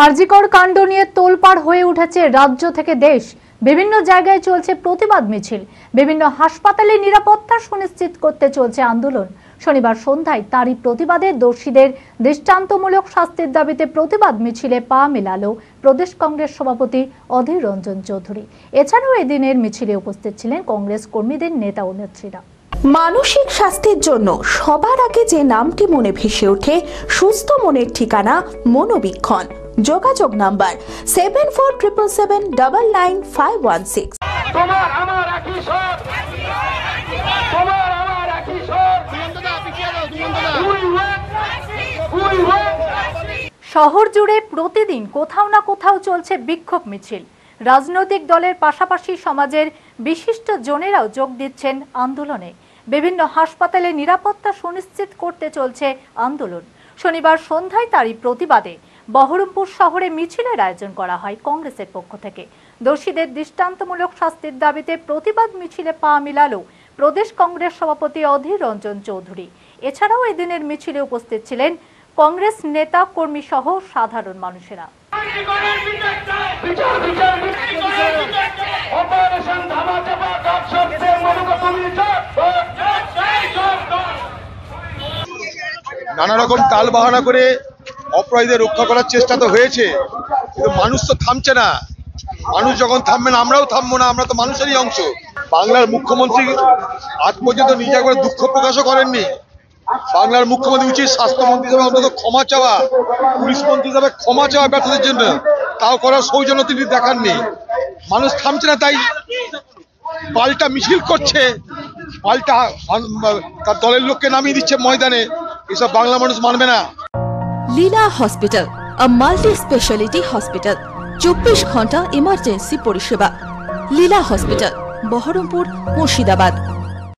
আরজিকর কাণ্ড নিয়ে তোলপাড় হয়ে উঠেছে রাজ্য থেকে দেশ। বিভিন্ন জায়গায় চলছে প্রতিবাদ মিছিল, বিভিন্ন হাসপাতালে নিরাপত্তা সুনিশ্চিত করতে চলছে আন্দোলন। শনিবার সন্ধ্যায় তারই প্রতিবাদে দোষীদের দৃষ্টান্তমূলক শাস্তির দাবিতে প্রতিবাদ মিছিলে পা মেলালো প্রদেশ কংগ্রেস সভাপতি অধীর রঞ্জন চৌধুরী। এছাড়াও এদিনের মিছিলে উপস্থিত ছিলেন কংগ্রেস কর্মীদের নেতা ও নেত্রীরা। মানসিক স্বাস্থ্যের জন্য সবার আগে যে নামটি মনে ভেসে ওঠে, সুস্থ মনের ঠিকানা মনোবীক্ষণ। যোগাযোগ নাম্বার 7477799516। তোমার আমার একই স্বর, তোমার আমার একই স্বর। শহর জুড়ে প্রতিদিন কোথাও না কোথাও চলছে বিক্ষোভ মিছিল। রাজনৈতিক দলের পাশাপাশি সমাজের বিশিষ্ট জনেরাও যোগ দিচ্ছেন আন্দোলনে। বিভিন্ন হাসপাতালে নিরাপত্তা সুনিশ্চিত করতে চলছে আন্দোলন। শনিবার সন্ধ্যায় তারই প্রতিবাদে বহরমপুর শহরে মিছিলের আয়োজন করা হয় কংগ্রেসের পক্ষ থেকে। দোষীদের দৃষ্টান্তমূলক শাস্তির দাবিতে প্রতিবাদ মিছিলে পা মিলালো প্রদেশ কংগ্রেস সভাপতি অধীর রঞ্জন চৌধুরী। এছাড়াও এদিনের মিছিলে উপস্থিত ছিলেন কংগ্রেস নেতা কর্মী সহ সাধারণ মানুষেরা। নানা রকম তাল বাহানা করে অপরাধীদের রক্ষা করার চেষ্টা তো হয়েছে, কিন্তু মানুষ তো থামছে না। মানুষ যখন থামবে না, আমরাও থামবো না। আমরা তো মানুষেরই অংশ। বাংলার মুখ্যমন্ত্রী আজ পর্যন্ত নিজে একবার দুঃখ প্রকাশও করেননি। বাংলার মুখ্যমন্ত্রী উচিত স্বাস্থ্যমন্ত্রী হিসেবে অন্তত ক্ষমা চাওয়া, পুলিশ মন্ত্রী হিসেবে ক্ষমা চাওয়া ব্যর্থতার জন্য, তাও করার সৌজন্য তিনি দেখাননি। মানুষ থামছে না, তাই পাল্টা মিছিল করছে, পাল্টা তার দলের লোককে নামিয়ে দিচ্ছে ময়দানে। এসব বাংলা মানুষ মানবে না। লীলা হসপিটাল, a multi-speciality hospital, 24 ঘন্টা ইমার্জেন্সি পরিষেবা। লীলা হসপিটাল, বহরমপুর, মুর্শিদাবাদ।